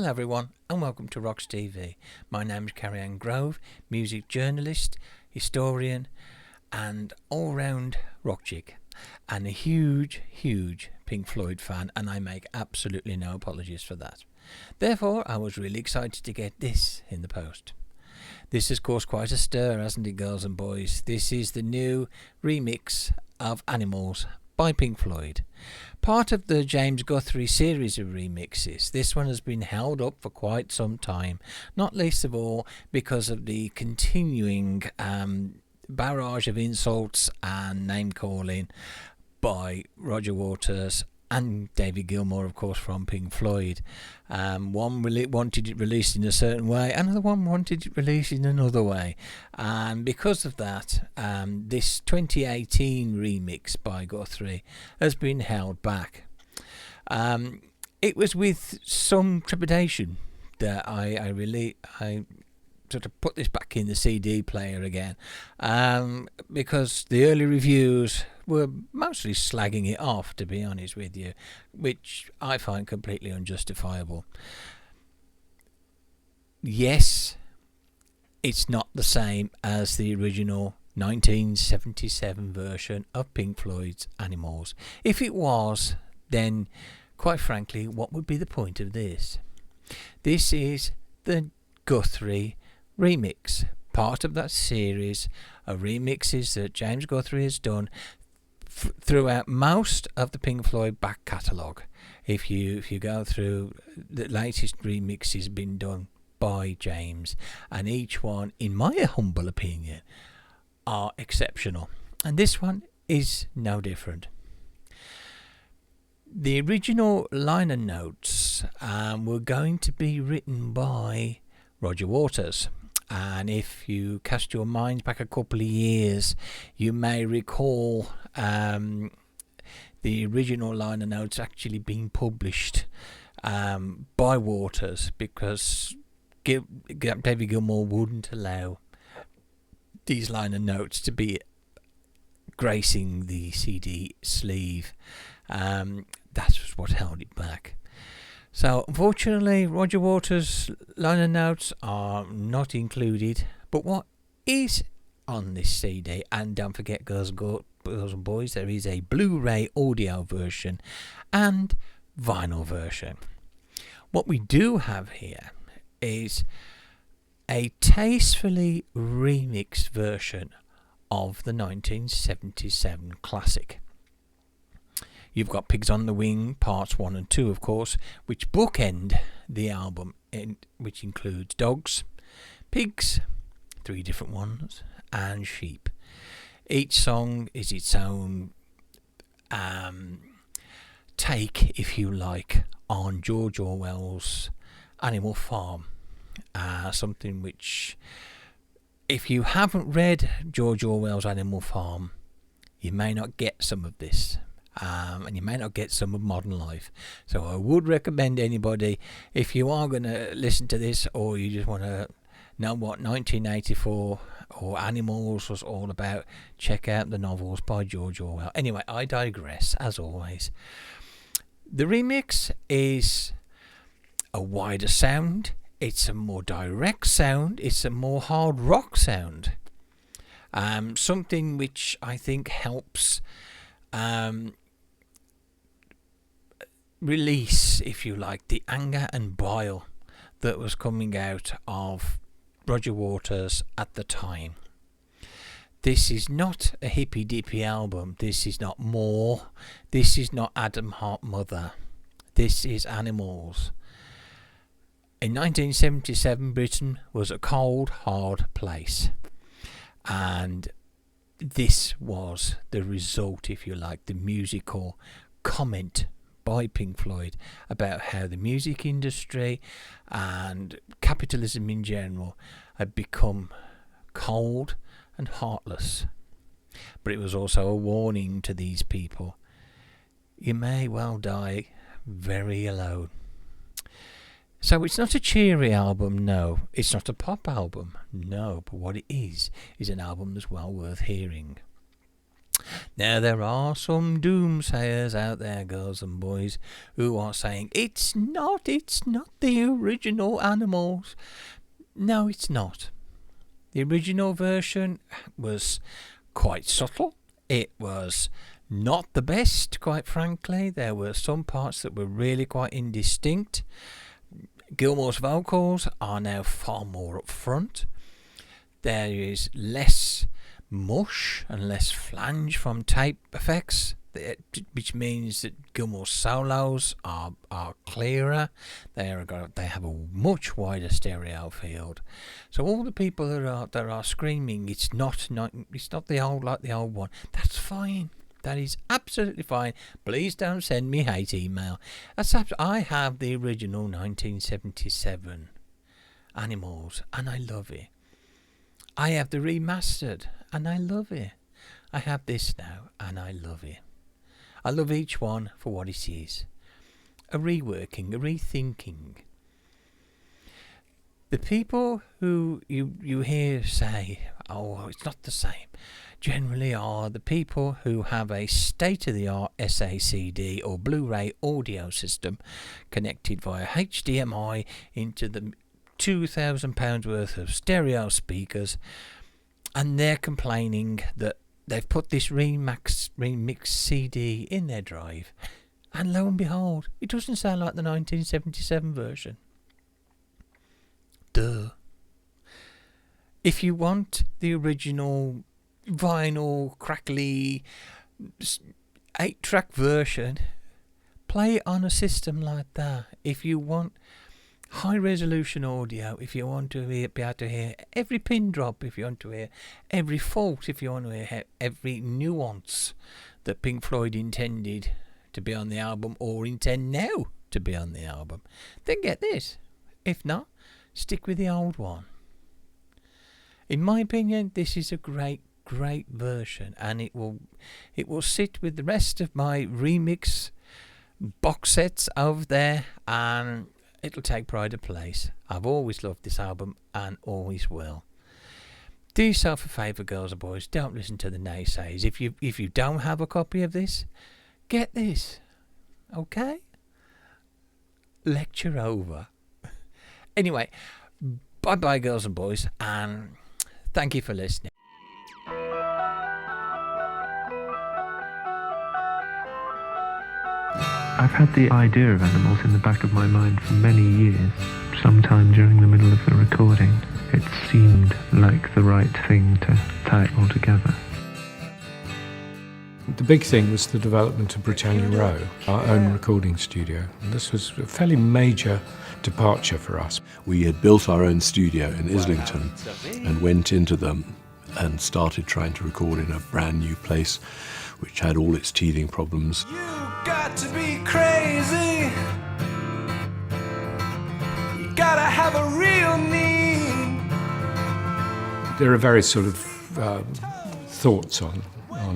Hello everyone and welcome to Rocks TV. My name is Carrie Anne Grove, music journalist, historian and all-round rock chick, and a huge Pink Floyd fan, and I make absolutely no apologies for that. Therefore, I was really excited to get this in the post. This has caused quite a stir, hasn't it, girls and boys? This is the new remix of Animals by Pink Floyd. Part of the James Guthrie series of remixes, this one has been held up for quite some time, not least of all because of the continuing barrage of insults and name calling by Roger Waters and David Gilmour, of course, from Pink Floyd. One wanted it released in a certain way, another one wanted it released in another way, and because of that, this 2018 remix by Guthrie has been held back. It was with some trepidation that I sort of put this back in the CD player again, because the early reviews were mostly slagging it off, to be honest with you, which I find completely unjustifiable. Yes, it's not the same as the original 1977 version of Pink Floyd's Animals. If it was, then quite frankly, what would be the point of this? This is the Guthrie remix, part of that series of remixes that James Guthrie has done throughout most of the Pink Floyd back catalogue. If you go through, the latest remix has been done by James, and each one, in my humble opinion, are exceptional, and this one is no different. The original liner notes were going to be written by Roger Waters, and if you cast your minds back a couple of years, you may recall the original liner notes actually being published by Waters, because David Gilmour wouldn't allow these liner notes to be gracing the CD sleeve. That's what held it back. So unfortunately, Roger Waters' liner notes are not included, but what is on this CD, and don't forget, girls and boys, there is a Blu-ray audio version and vinyl version. What we do have here is a tastefully remixed version of the 1977 classic. You've got Pigs on the Wing parts 1 and 2, of course, which bookend the album, which includes dogs, pigs, 3 different ones, and sheep. Each song is its own take, if you like, on George Orwell's Animal Farm. Something which, if you haven't read George Orwell's Animal Farm, you may not get some of this. And you may not get some of modern life. So I would recommend anybody, if you are going to listen to this, or you just want to know what 1984 or Animals was all about, check out the novels by George Orwell. Anyway, I digress, as always. The remix is a wider sound, it's a more direct sound, it's a more hard rock sound. Something which I think helps release, if you like, the anger and bile that was coming out of Roger Waters at the time. This is not a hippy-dippy album. This is not More. This is not Adam Hart Mother. This is Animals. In 1977, Britain was a cold, hard place, and this was the result, if you like, the musical comment by Pink Floyd about how the music industry and capitalism in general had become cold and heartless. But it was also a warning to these people. You may well die very alone. So it's not a cheery album, no. It's not a pop album, no. But what it is an album that's well worth hearing. Now, there are some doomsayers out there, girls and boys, who are saying, it's not the original Animals. No, it's not. The original version was quite subtle. It was not the best, quite frankly. There were some parts that were really quite indistinct. Gilmour's vocals are now far more up front. There is less mush and less flange from tape effects, which means that Gilmour's solos are clearer. They have a much wider stereo field. So all the people that are screaming, it's not the old like the old one. That's fine. That is absolutely fine. Please don't send me hate email. I have the original 1977 Animals, and I love it. I have the remastered, and I love it. I have this now, and I love it. I love each one for what it is. A reworking, a rethinking. The people who you hear say, oh, it's not the same, generally are the people who have a state-of-the-art SACD or Blu-ray audio system connected via HDMI into the £2,000 worth of stereo speakers, and they're complaining that they've put this remixed CD in their drive, and lo and behold, it doesn't sound like the 1977 version. Duh. If you want the original vinyl crackly 8-track version, play it on a system like that. If you want high resolution audio, if you want to be able to hear every pin drop, if you want to hear every fault, if you want to hear every nuance that Pink Floyd intended to be on the album or intend now to be on the album, then get this. If not, stick with the old one. In my opinion, this is a great version, and it will sit with the rest of my remix box sets over there, and it'll take pride of place. I've always loved this album and always will. Do yourself a favour, girls and boys. Don't listen to the naysayers. If you don't have a copy of this, get this. Okay? Lecture over. Anyway, bye-bye, girls and boys, and thank you for listening. I've had the idea of Animals in the back of my mind for many years. Sometime during the middle of the recording, it seemed like the right thing to tie it all together. The big thing was the development of Britannia Row, our own recording studio. And this was a fairly major departure for us. We had built our own studio in Islington and went into them and started trying to record in a brand new place which had all its teething problems. You got to be crazy. You gotta have a real need. There are various sort of thoughts on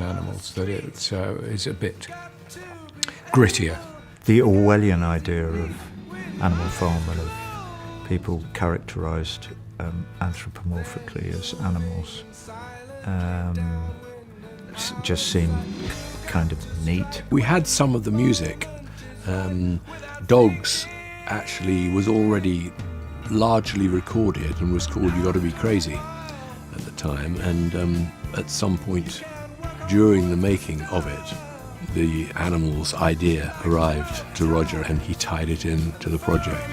Animals that it is a bit grittier. The Orwellian idea of Animal Farm and of people characterised anthropomorphically as animals just seemed kind of neat. We had some of the music. Dogs actually was already largely recorded and was called You Gotta Be Crazy at the time, and at some point during the making of it, the Animals idea arrived to Roger and he tied it in to the project.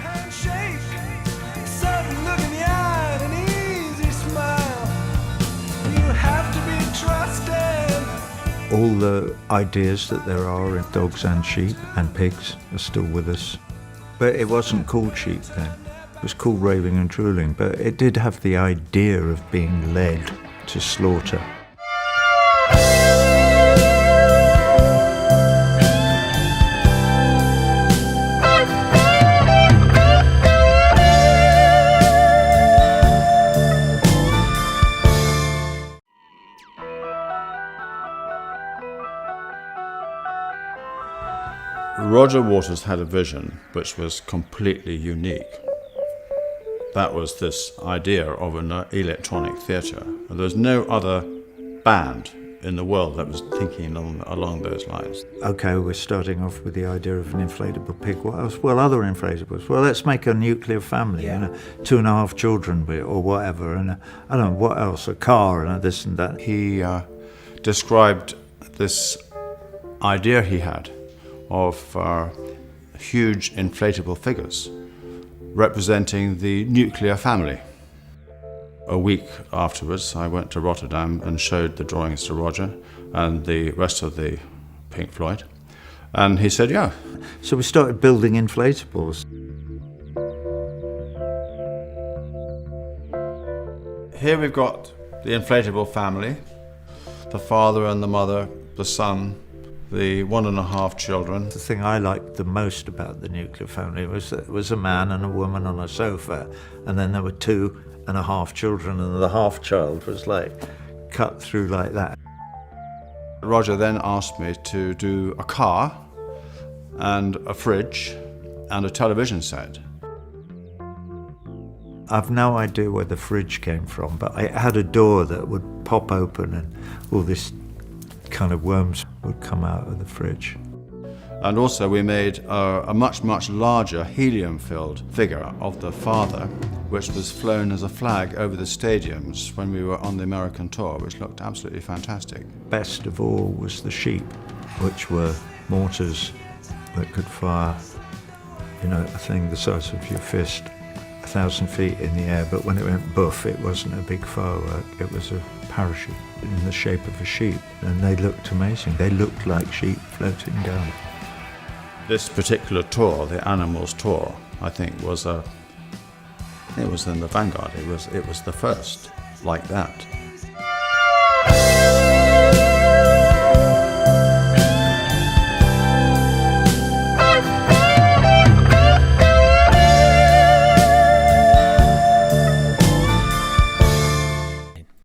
All the ideas that there are in dogs and sheep and pigs are still with us. But it wasn't called sheep then. It was called raving and drooling, but it did have the idea of being led to slaughter. Roger Waters had a vision which was completely unique. That was this idea of an electronic theatre. There's no other band in the world that was thinking along those lines. Okay, we're starting off with the idea of an inflatable pig. What else? Well, other inflatables. Well, let's make a nuclear family, 2.5 children or whatever, and I don't know, what else? A car and this and that. He described this idea he had of huge inflatable figures representing the nuclear family. A week afterwards, I went to Rotterdam and showed the drawings to Roger and the rest of the Pink Floyd, and he said, yeah. So we started building inflatables. Here we've got the inflatable family, the father and the mother, the son, the 1.5 children. The thing I liked the most about the nuclear family was that it was a man and a woman on a sofa, and then there were 2.5 children, and the half child was like cut through like that. Roger then asked me to do a car and a fridge and a television set. I've no idea where the fridge came from, but it had a door that would pop open and all this kind of worms would come out of the fridge. And also we made a much, much larger helium-filled figure of the father, which was flown as a flag over the stadiums when we were on the American tour, which looked absolutely fantastic. Best of all was the sheep, which were mortars that could fire, a thing the size of your fist, 1,000 feet in the air, but when it went boof, it wasn't a big firework, it was a parachute in the shape of a sheep, and they looked amazing. They looked like sheep floating down. This particular tour, the Animals tour, I think it was in the vanguard. It was the first like that.